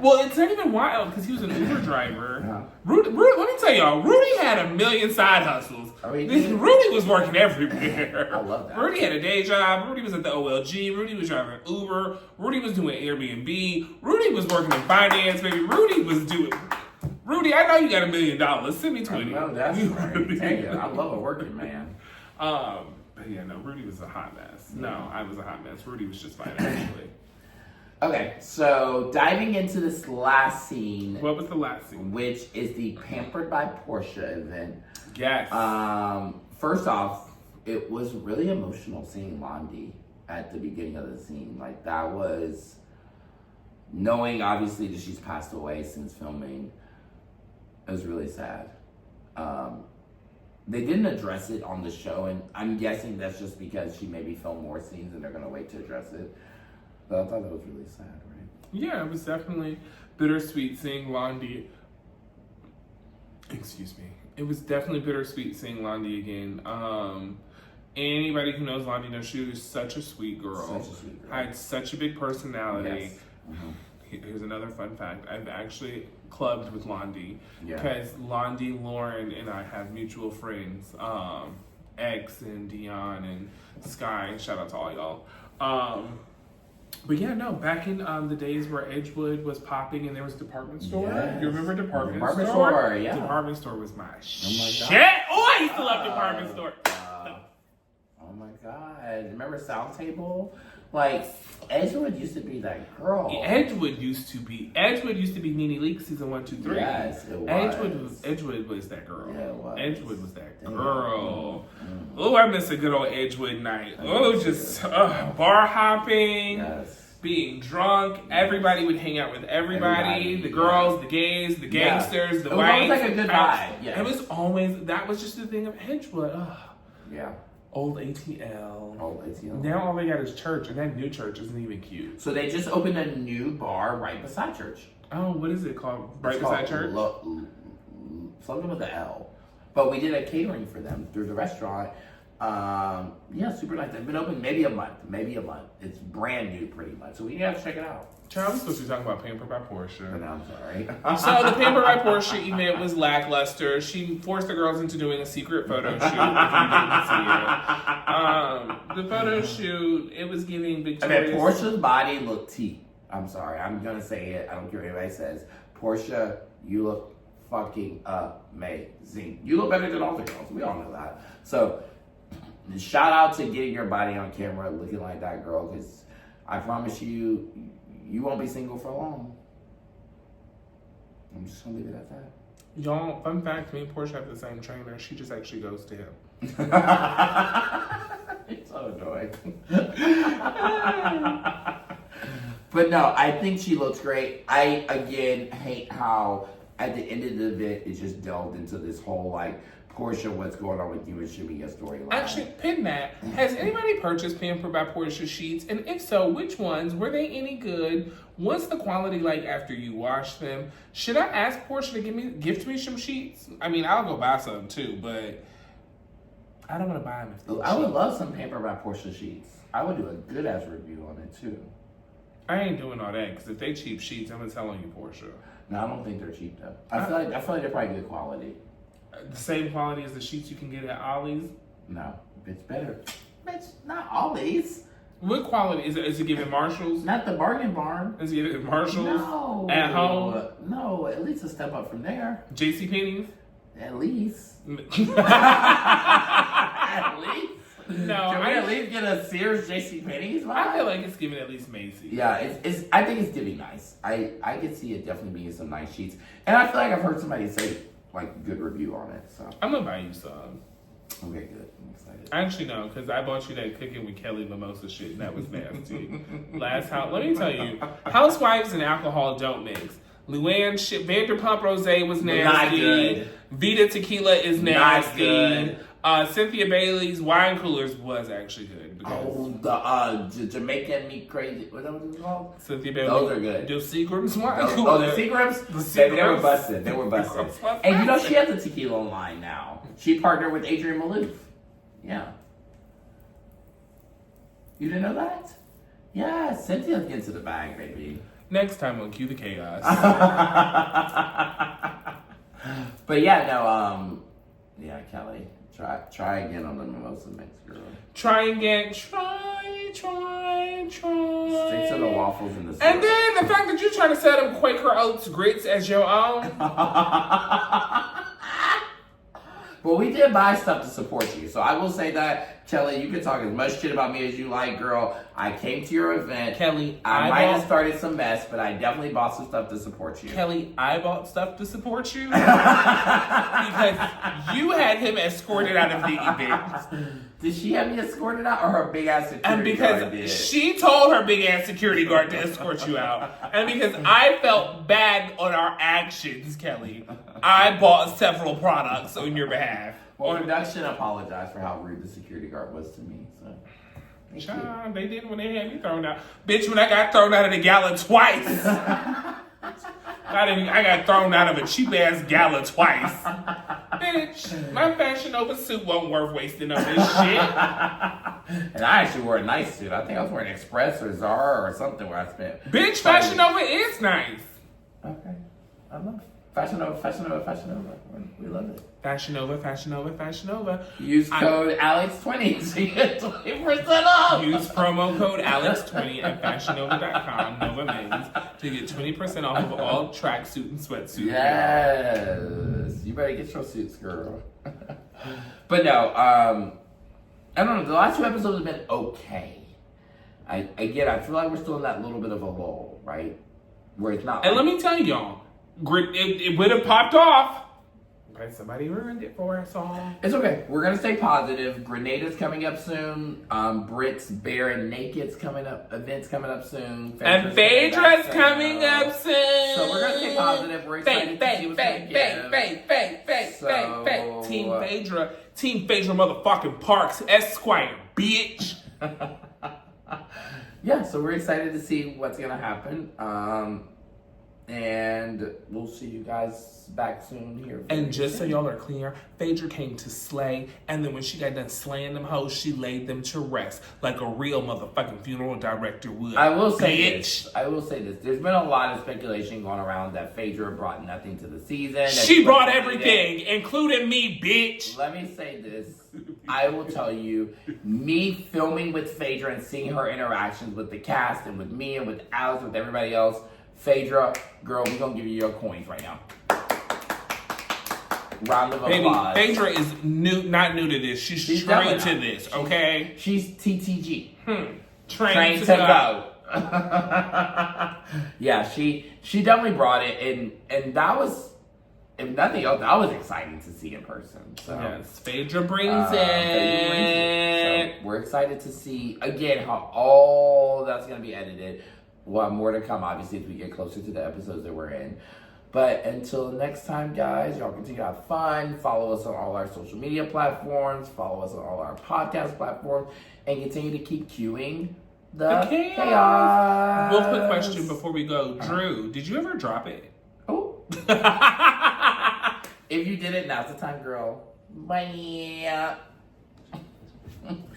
Well, it's not even wild because he was an Uber driver. Uh-huh. Rudy, let me tell y'all, Rudy had a million side hustles. Oh, he did? Rudy was working everywhere. I love that. Rudy had a day job. Rudy was at the OLG. Rudy was driving Uber. Rudy was doing Airbnb. Rudy was working in finance, baby. Rudy, I know you got $1 million. Send me 20. No, that's right. Dang it. I love a working man. But yeah, no, Rudy was a hot mess. No, I was a hot mess. Rudy was just fine, actually. Okay, so diving into this last scene. What was the last scene? Which is the Pampered by Portia event. Yes. First off, it was really emotional seeing Londi at the beginning of the scene. Like, that was knowing, obviously, that she's passed away since filming. It was really sad. They didn't address it on the show, and I'm guessing that's just because she maybe filmed more scenes and they're going to wait to address it. But I thought that was really sad, right? Yeah, it was definitely bittersweet seeing Londi. Excuse me. It was definitely bittersweet seeing Londi again. Anybody who knows Londi knows she was such a sweet girl. Such a sweet girl. Had such a big personality. Yes. Mm-hmm. Here's another fun fact. I've actually clubbed with Londi because Londi, Lauren, and I have mutual friends. X and Dion and Sky. Shout out to all y'all. But yeah, no, back in the days where Edgewood was popping and there was a department store. Yes. You remember department store? Yeah. Department store was my shit. God. Oh, I used to love department store. Oh my God. Remember South Table? Like, Edgewood used to be that girl. Edgewood used to be Nene Leakes season 1, 2, 3. Yes, it was. Edgewood was that girl. Yeah, it was. Edgewood was that Damn. girl. Mm-hmm. Oh, I miss a good old Edgewood night. Oh, just bar hopping. Yes. Being drunk, everybody would hang out with everybody. The girls, the gays, the gangsters, the whites. It was always like a good vibe. Yes. It was always, that was just the thing of Edgewood. Ugh. Yeah. Old ATL. Old ATL. Now all they got is church, and that new church isn't even cute. So they just opened a new bar right beside church. Oh, what is it called? Right It's beside called church? Something with an L. But we did a catering for them through the restaurant. Yeah, super nice. They've been open maybe a month. It's brand new pretty much. So we have to check it out. Child, I'm supposed to be talking about Pampered by Portia. But now I'm sorry. So the Pampered by Portia event was lackluster. She forced the girls into doing a secret photo shoot. If you didn't see it. The photo shoot, it was giving Victoria's. I mean, Portia's body looked T. I'm sorry. I'm going to say it. I don't care what anybody says. Portia, you look fucking amazing. You look better than all the girls. We all know that. So, shout out to getting your body on camera looking like that girl, because I promise you, you won't be single for long. I'm just going to leave it at that. Y'all, fun fact, me and Portia have the same trainer. She just actually goes to him. It's so annoying. But no, I think she looks great. I, again, hate how at the end of the event, it just delved into this whole like Portia, what's going on with you and Shamia storyline. Actually, pin that. Has anybody purchased Pampered by Portia sheets? And if so, which ones? Were they any good? What's the quality like after you wash them? Should I ask Portia to gift me some sheets? I mean, I'll go buy some too, but I don't want to buy them if they're I would cheap. love some Pampered by Portia sheets. I would do a good ass review on it too. I ain't doing all that, because if they cheap sheets, I'm gonna tell on you, Portia. No, I don't think they're cheap though. I feel like they're probably good quality. The same quality as the sheets you can get at Ollie's. No, it's better. Bitch, not Ollie's. What quality is it? Is it giving Marshalls? Not the Bargain Barn. Is it giving Marshalls? No. At home? No, at least a step up from there. JCPenney's? At least. No, At least. Can we I at least get a Sears JCPenney's vibe? I feel like it's giving at least Macy's. Yeah, it's. I think it's giving nice. I could see it definitely being some nice sheets, and I feel like I've heard somebody say like good review on it. So I'm gonna buy you some. okay, good. I'm excited. Actually, no, because I bought you that cooking with Kelly Mimosa shit, and that was nasty. Let me tell you, housewives and alcohol don't mix. Luann shit, Vanderpump Rosé was nasty. Not good. Vita Tequila is Not nasty. good. Cynthia Bailey's wine coolers was actually good. Because The Jamaican meat crazy. What's that what it's called? Cynthia Bailey. Those are good. The Seagram's wine Oh, cooler. the Seagrams? The They were Seagrams. busted. They were busted. And you know, she has a tequila line now. She partnered with Adrian Malouf. Yeah. You didn't know that? Yeah, Cynthia's getting to the bag, baby. Next time on Cue the Chaos. But yeah, no, yeah, Kelly, try again on the mimosa mix, girl. Try again. Try. Stick to the waffles and the syrup. And then the fact that you're trying to set them Quaker Oats grits as your own. But we did buy stuff to support you. So I will say that, Kelly, you can talk as much shit about me as you like, girl. I came to your event. Kelly, I might have started some mess, but I definitely bought some stuff to support you. Kelly, I bought stuff to support you because you had him escorted out of the event. Did she have me escorted out, or her big ass security And guard did? because she told her big ass security guard to escort you out. And because I felt bad on our actions, Kelly, I bought several products on your behalf. Well, production apologized for how rude the security guard was to me. So, thank you. Child, they did when they had me thrown out. Bitch, when I got thrown out of the gala twice. I got thrown out of a cheap ass gala twice. Bitch, my Fashion Nova suit wasn't worth wasting on this shit. And I actually wore a nice suit. I think I was wearing Express or Zara or something where I spent. Bitch, Fashion Nova is nice. Okay. I love it. Fashion Nova, Fashion Nova, Fashion Nova. We love it. Fashion Nova, Fashion Nova, Fashion Nova. Use code Alex20 so you get 20% off. Use promo code Alex20 at fashionnova.com, Nova Men's, to get 20% off of all tracksuit and sweatsuit. Yes. You better get your suits, girl. But no, I don't know. The last two episodes have been okay. I feel like we're still in that little bit of a lull, right? Where it's not. And let me tell y'all, it would have popped off, but somebody ruined it for us all. It's okay. We're gonna stay positive. Grenada's coming up soon. Brit's Bare and Naked's coming up. Events coming up soon. And Phaedra's coming up soon. So we're gonna stay positive. We're excited to see what's gonna give. Fake. Team Phaedra motherfucking Parks Esquire, bitch. Yeah, so we're excited to see what's gonna happen. And we'll see you guys back soon here. And just so y'all are clear, Phaedra came to slay, and then when she got done slaying them hoes, she laid them to rest like a real motherfucking funeral director would. I will say this. There's been a lot of speculation going around that Phaedra brought nothing to the season. She brought everything, including me, bitch. Let me say this. I will tell you, me filming with Phaedra and seeing her interactions with the cast and with me and with Alex, with everybody else, Phaedra, girl, we're going to give you your coins right now. Round of applause. Baby, Phaedra is not new to this. She's trained to this, okay? She's TTG. Trained to go. Yeah, she definitely brought it, and that was, if nothing else, that was exciting to see in person. So yes, Phaedra brings it. So we're excited to see, again, how all that's going to be edited. We'll have more to come, obviously, as we get closer to the episodes that we're in. But until next time, guys, y'all continue to have fun. Follow us on all our social media platforms. Follow us on all our podcast platforms. And continue to keep queuing the chaos. Real quick question before we go. Drew, did you ever drop it? Oh. If you did it, now's the time, girl. Bye.